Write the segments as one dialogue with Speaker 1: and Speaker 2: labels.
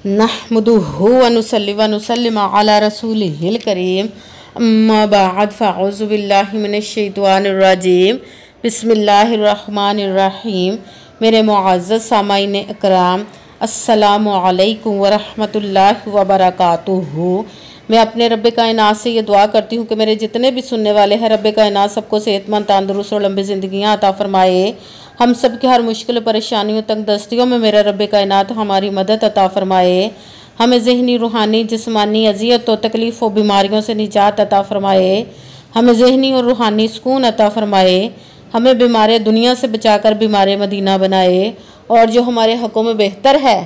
Speaker 1: नहमदुहु व नुसल्ली व नुसल्लिम अला रसूलिहिल करीम अम्मा बाद फ़अऊज़ु बिल्लाहि मिनश शैतानिर रजीम बिस्मिल्लाहिर रहमानिर रहीम। मेरे मुअज़्ज़ज़ सामाईन इकराम, अस्सलामु अलैकुम व रहमतुल्लाहि व बरकातुहू। मैं अपने रब्बे कायनात से ये दुआ करती हूँ कि मेरे जितने भी सुनने वाले हैं, रब्बे कायनात सबको सेहतमंद, तंदुरुस्त और लंबी ज़िंदगियाँ अता फ़रमाए। हम सब की हर मुश्किल परेशानियों तंगदस्तियों में मेरा रब्बे कायनात हमारी मदद अता फ़रमाए। हमें ज़हनी, रूहानी, जिस्मानी अज़ियत और तकलीफ़ और बीमारियों से निजात अता फ़रमाए। हमें ज़हनी और रूहानी सुकून अता फ़रमाए। हमें बीमार दुनिया से बचाकर बीमार मदीना बनाए। और जो हमारे हक़ों में बेहतर है,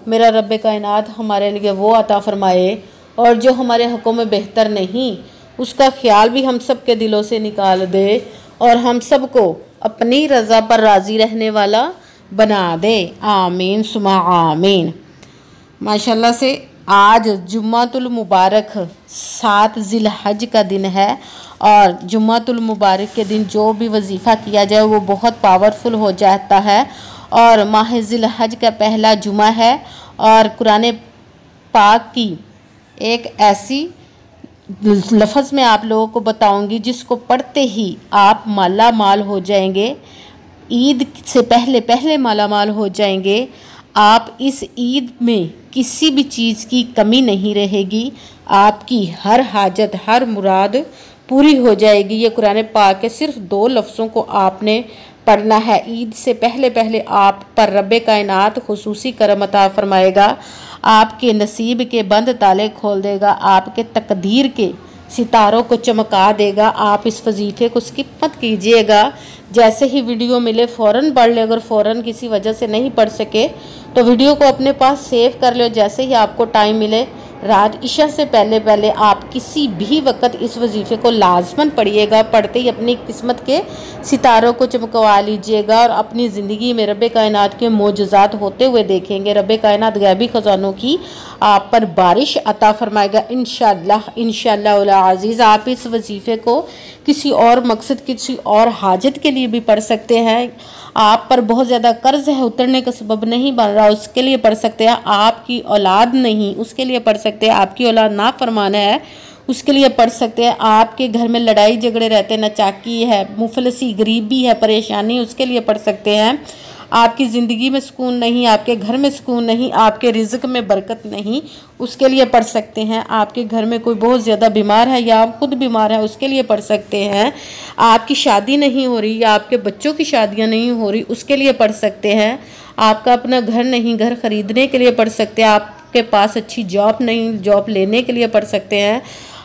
Speaker 1: मेरा रब्बे कायनात हमारे लिए वो अता फ़रमाए। और जो हमारे हक़ों में बेहतर नहीं, उसका ख्याल भी हम सब के दिलों से निकाल दे और हम सब को अपनी रज़ा पर राज़ी रहने वाला बना दे। आमीन सुमा आमीन। माशाल्लाह से आज जुम्मातुल मुबारक 7 ज़िलहज का दिन है और जुम्मातुल मुबारक के दिन जो भी वजीफ़ा किया जाए वो बहुत पावरफुल हो जाता है। और माह ज़िलहज का पहला जुमा है और कुरान पाक की एक ऐसी लफ्ज़ में आप लोगों को बताऊंगी जिसको पढ़ते ही आप माला माल हो जाएंगे। ईद से पहले पहले माला माल हो जाएंगे। आप इस ईद में किसी भी चीज़ की कमी नहीं रहेगी। आपकी हर हाजत, हर मुराद पूरी हो जाएगी। ये कुरान पाक के सिर्फ 2 लफ्ज़ों को आपने पढ़ना है। ईद से पहले पहले आप पर रब्बे कायनात खुसूसी करम अता फरमाएगा। आपके नसीब के बंद ताले खोल देगा, आपके तकदीर के सितारों को चमका देगा। आप इस वजीफ़े को स्किप मत कीजिएगा। जैसे ही वीडियो मिले फ़ौरन पढ़ ले। अगर फ़ौरन किसी वजह से नहीं पढ़ सके तो वीडियो को अपने पास सेव कर लो। जैसे ही आपको टाइम मिले, रात इशा से पहले पहले आप किसी भी वक्त इस वजीफ़े को लाजमन पढ़िएगा। पढ़ते ही अपनी किस्मत के सितारों को चमकवा लीजिएगा और अपनी ज़िंदगी में रब्बे कायनात के मोजज़ात होते हुए देखेंगे। रब्बे कायनात गैबी ख़ज़ानों की आप पर बारिश अता फरमाएगा इंशाअल्लाह इंशाअल्लाह अज़ीज़। आप इस वजीफ़े को किसी और मकसद, किसी और हाजत के लिए भी पढ़ सकते हैं। आप पर बहुत ज़्यादा कर्ज है, उतरने का सबब नहीं बन रहा, उसके लिए पढ़ सकते हैं। आपकी औलाद नहीं, उसके लिए पढ़ सकते हैं। आपकी औलाद ना फरमाना है, उसके लिए पढ़ सकते हैं। आपके घर में लड़ाई झगड़े रहते हैं, नाचाकी है, मुफलसी, गरीबी है, परेशानी, उसके लिए पढ़ सकते हैं। आपकी ज़िंदगी में सुकून नहीं, आपके घर में सुकून नहीं, आपके रिज़्क़ में बरकत नहीं, उसके लिए पढ़ सकते हैं। आपके घर में कोई बहुत ज़्यादा बीमार है या आप खुद बीमार हैं, उसके लिए पढ़ सकते हैं। आपकी शादी नहीं हो रही या आपके बच्चों की शादियां नहीं हो रही, उसके लिए पढ़ सकते हैं। आपका अपना घर नहीं, घर ख़रीदने के लिए पढ़ सकते हैं। आपके पास अच्छी जॉब नहीं, जॉब लेने के लिए पढ़ सकते हैं।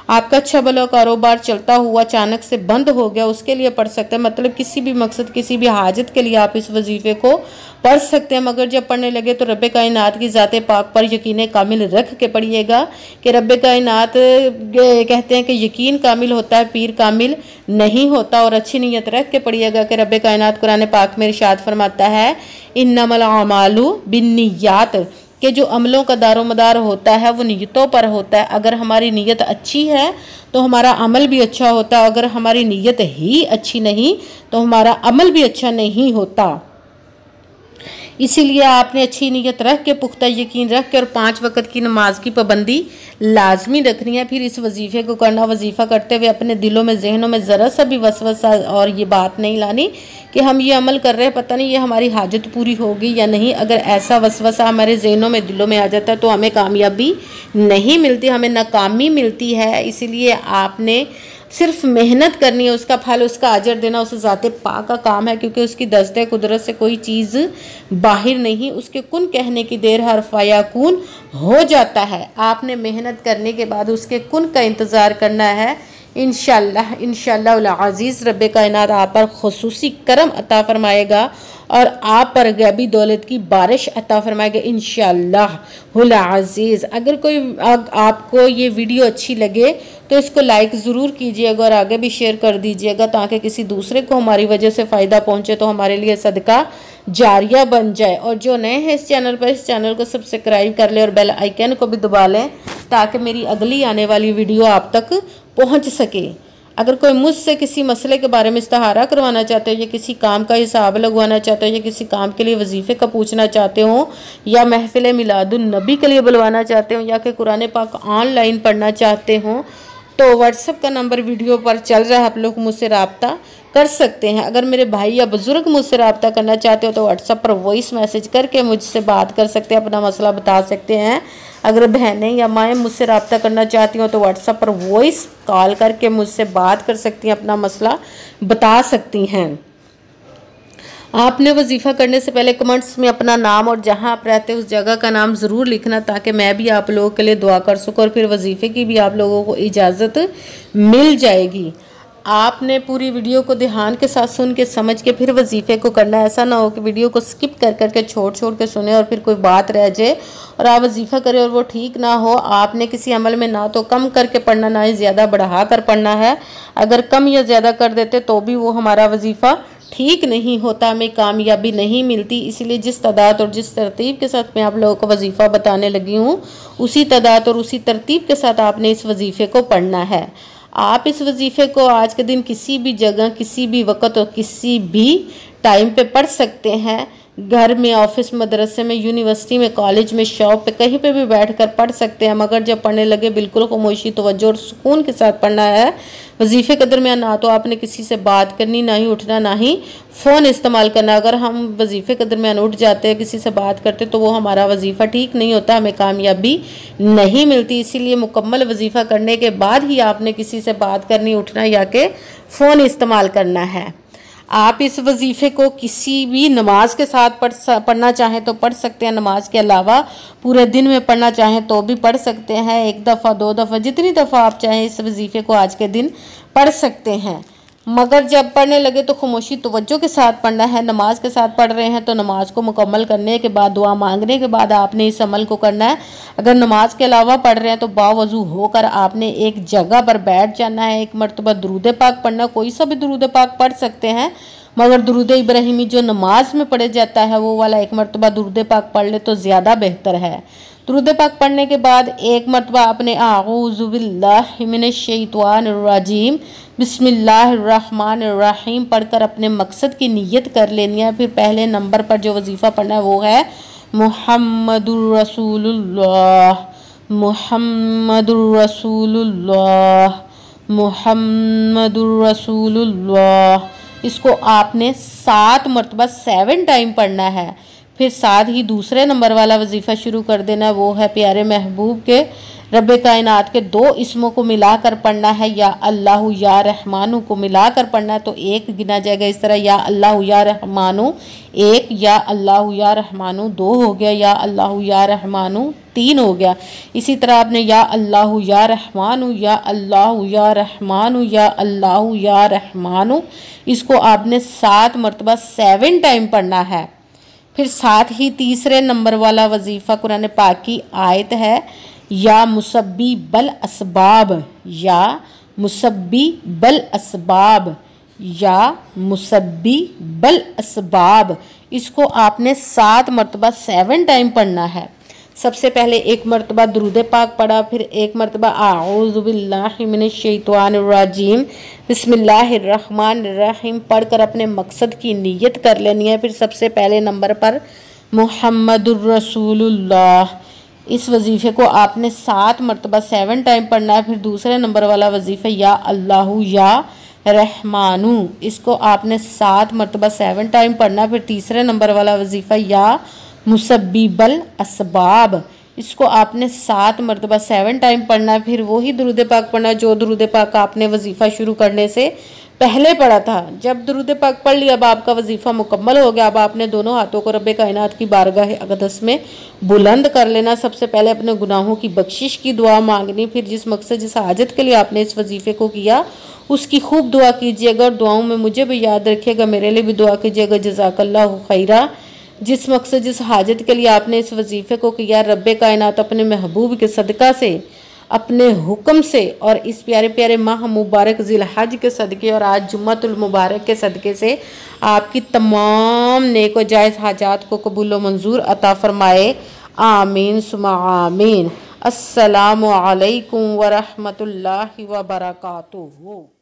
Speaker 1: आपका अच्छा भला कारोबार चलता हुआ अचानक से बंद हो गया, उसके लिए पढ़ सकते हैं। मतलब किसी भी मकसद, किसी भी हाजत के लिए आप इस वजीफ़े को पढ़ सकते हैं। मगर जब पढ़ने लगे तो रब्बे कायनात की ज़ाते पाक पर यकीन कामिल रख के पढ़िएगा कि रब्बे कायनात कहते हैं कि यकीन कामिल होता है, पीर कामिल नहीं होता। और अच्छी नीयत रख के पढ़िएगा कि रब्बे कायनात कुरान पाक में इरशाद फरमाता है, इन्नमल आमालु बिन्नियात, कि जो अमलों का दारोमदार होता है वो नीयतों पर होता है। अगर हमारी नीयत अच्छी है तो हमारा अमल भी अच्छा होता है। अगर हमारी नीयत ही अच्छी नहीं तो हमारा अमल भी अच्छा नहीं होता। इसीलिए आपने अच्छी नीयत रख के, पुख्ता यकीन रख के और 5 वक्त की नमाज की पाबंदी लाजमी रखनी है। फिर इस वजीफ़े को करना। वजीफ़ा करते हुए अपने दिलों में, जहनों में ज़रा सा भी वसवसा और ये बात नहीं लानी कि हम ये अमल कर रहे हैं, पता नहीं ये हमारी हाजत पूरी होगी या नहीं। अगर ऐसा वसवसा हमारे जहनों में, दिलों में आ जाता है तो हमें कामयाबी नहीं मिलती, हमें नाकामी मिलती है। इसीलिए आपने सिर्फ मेहनत करनी है, उसका फल, उसका अजर देना उस ज़ाते पाक का काम है। क्योंकि उसकी दस्ते कुदरत से कोई चीज़ बाहर नहीं, उसके कुन कहने की देर हर फयाकून हो जाता है। आपने मेहनत करने के बाद उसके कुन का इंतज़ार करना है। इंशाअल्लाह इंशाअल्लाह अज़ीज़ रब्बे कायनात आप पर खुसूसी करम अता फरमाएगा और आप पर गैबी दौलत की बारिश अता फरमाएगा इंशाअल्लाह अज़ीज़। अगर कोई आपको ये वीडियो अच्छी लगे तो इसको लाइक ज़रूर कीजिएगा और आगे भी शेयर कर दीजिएगा ताकि किसी दूसरे को हमारी वजह से फ़ायदा पहुँचे, तो हमारे लिए सदका जारिया बन जाए। और जो नए हैं इस चैनल पर, इस चैनल को सब्सक्राइब कर लें और बेल आइकन को भी दबा लें ताकि मेरी अगली आने वाली वीडियो आप तक पहुंच सके। अगर कोई मुझसे किसी मसले के बारे में इस्तिहारा करवाना चाहते हो या किसी काम का हिसाब लगवाना चाहते हो या किसी काम के लिए वजीफ़े का पूछना चाहते हो या महफिल मिलादुन नबी के लिए बुलवाना चाहते हो या कि कुरान पाक ऑनलाइन पढ़ना चाहते हो तो व्हाट्सएप का नंबर वीडियो पर चल रहा है, आप लोग मुझसे रब्ता कर सकते हैं। अगर मेरे भाई या बुज़ुर्ग मुझसे रब्ता करना चाहते हो तो व्हाट्सएप पर वॉइस मैसेज करके मुझसे बात कर सकते हैं, अपना मसला बता सकते हैं। अगर बहनें या माएँ मुझसे रब्ता करना चाहती हो तो व्हाट्सएप पर वॉइस कॉल करके मुझसे बात कर सकती हैं, अपना मसला बता सकती हैं। आपने वजीफ़ा करने से पहले कमेंट्स में अपना नाम और जहां आप रहते हैं उस जगह का नाम ज़रूर लिखना ताकि मैं भी आप लोगों के लिए दुआ कर सकूँ और फिर वजीफ़े की भी आप लोगों को इजाज़त मिल जाएगी। आपने पूरी वीडियो को ध्यान के साथ सुन के समझ के फिर वजीफ़े को करना है। ऐसा ना हो कि वीडियो को स्किप कर करके छोड़ के सुने और फिर कोई बात रह जाए और आप वजीफ़ा करें और वो ठीक ना हो। आपने किसी अमल में ना तो कम करके पढ़ना ना ही ज़्यादा बढ़ा कर पढ़ना है। अगर कम या ज़्यादा कर देते तो भी वो हमारा वजीफ़ा ठीक नहीं होता, हमें कामयाबी नहीं मिलती। इसलिए जिस तादाद और जिस तरतीब के साथ मैं आप लोगों को वजीफ़ा बताने लगी हूँ उसी तादाद और उसी तरतीब के साथ आपने इस वजीफ़े को पढ़ना है। आप इस वजीफ़े को आज के दिन किसी भी जगह किसी भी वक्त और किसी भी टाइम पे पढ़ सकते हैं। घर में, ऑफिस, मदरसे में, यूनिवर्सिटी में, कॉलेज में, शॉप पे, कहीं पे भी बैठकर पढ़ सकते हैं। मगर जब पढ़ने लगे बिल्कुल खामोशी, तवज्जो और सुकून के साथ पढ़ना है। वजीफ़े के दरमियान ना तो आपने किसी से बात करनी, ना ही उठना, ना ही फ़ोन इस्तेमाल करना। अगर हम वजीफ़े के दरमियान उठ जाते हैं, किसी से बात करते तो वो हमारा वजीफ़ा ठीक नहीं होता, हमें कामयाबी नहीं मिलती। इसीलिए मुकम्मल वजीफ़ा करने के बाद ही आपने किसी से बात करनी, उठना या कि फ़ोन इस्तेमाल करना है। आप इस वजीफ़े को किसी भी नमाज के साथ पढ़ना चाहें तो पढ़ सकते हैं। नमाज के अलावा पूरे दिन में पढ़ना चाहें तो भी पढ़ सकते हैं। 1 दफ़ा 2 दफ़ा जितनी दफ़ा आप चाहें इस वजीफ़े को आज के दिन पढ़ सकते हैं। मगर जब पढ़ने लगे तो खामोशी तवज्जो के साथ पढ़ना है। नमाज के साथ पढ़ रहे हैं तो नमाज को मुकम्मल करने के बाद, दुआ मांगने के बाद आपने इस अमल को करना है। अगर नमाज के अलावा पढ़ रहे हैं तो बावज़ू होकर आपने एक जगह पर बैठ जाना है। 1 मरतबा दुरूद पाक पढ़ना, कोई सा भी दुरूद पाक पढ़ सकते हैं, मगर दुरूद इब्राहिमी जो नमाज में पढ़ा जाता है वो वाला 1 मरतबा दुरूद पाक पढ़ ले तो ज़्यादा बेहतर है। दुरूद पाक पढ़ने के बाद 1 मरतबा आपने आऊज़ु बिल्लाहि मिनश्शैतानिर रजीम बिस्मिल्लाहिर्रहमानिर्रहीम पढ़कर अपने मकसद की नीयत कर लेनी है। फिर पहले नंबर पर जो वजीफ़ा पढ़ना है वो है मुहम्मदुर रसूलुल्लाह, मुहम्मदुर रसूलुल्लाह, मुहम्मदुर रसूलुल्लाह। इसको आपने 7 मरतबा 7 टाइम पढ़ना है। फिर साथ ही दूसरे नंबर वाला वजीफ़ा शुरू कर देना, वो है प्यारे महबूब के रब्बे कायनात के 2 इसमों को मिलाकर पढ़ना है। या अल्लाहु या रहमानु को मिलाकर पढ़ना है तो 1 गिना जाएगा। इस तरह या अल्लाहु या रहमानु 1, या अल्लाहु या रहमानु 2 हो गया, या अल्लाहु या रहमानु 3 हो गया। इसी तरह आपने या अल्लाहु या रहमानु, या अल्लाहु या रहमानु, या अल्लाहु या रहमानु, इसको आपने 7 मरतबा 7 टाइम पढ़ना है। फिर साथ ही तीसरे नंबर वाला वजीफ़ा कुरान पाक की आयत है या मुसब्बी बल असबाब, या मुसब्बी बल असबाब, या मुसब्बी बल असबाब। इसको आपने 7 मरतबा 7 टाइम पढ़ना है। सबसे पहले 1 मरतबा दुरूद पाक पढ़ा, फिर 1 मरतबा आऊज़ु बिल्लाहि मिनश्शैतानिर रजीम बिस्मिल्लाहिर्रहमानिर्रहीम पढ़कर अपने मकसद की नीयत कर लेनी है। फिर सबसे पहले नंबर पर मुहम्मदुर रसूलुल्लाह, इस वजीफ़े को आपने 7 मरतबा 7 टाइम पढ़ना है। फिर दूसरे नंबर वाला वजीफ़ा या अल्लाहु या रहमानु, इसको आपने 7 मरतबा 7 टाइम पढ़ना है। फिर तीसरे नंबर वाला वजीफ़ा या मुसब्बिबल असबाब, इसको आपने 7 मरतबा 7 टाइम पढ़ना है। फिर वही दुरूद पाक पढ़ना जो दुरूद पाक आपने वजीफ़ा शुरू करने से पहले पढ़ा था। जब दुरूद पाक पढ़ लिया अब आपका वजीफ़ा मुकम्मल हो गया। अब आपने दोनों हाथों को रब्बे कायनात की बारगाह अक़दस में बुलंद कर लेना। सबसे पहले अपने गुनाहों की बख्शिश की दुआ मांगनी। फिर जिस मकसद जिस हाजत के लिए आपने इस वजीफ़े को किया उसकी खूब दुआ कीजिएगा और दुआओं में मुझे भी याद रखिएगा, मेरे लिए भी दुआ कीजिएगा। जज़ाकल्लाहु खैरा। जिस मकसद जिस हाजत के लिए आपने इस वजीफ़े को किया, रब्बे कायनात अपने महबूब के सदका से, अपने हुक्म से और इस प्यारे प्यारे माह मुबारक ज़िलहज के सदक़े और आज जुम्मतुल मुबारक के सदक़े से आपकी तमाम नेक व जायज़ हाजात को कबूल व मंजूर अता फ़रमाए। आमीन सुमा आमीन। अस्सलामु अलैकुम व रहमतुल्लाहि व बरकातुहू।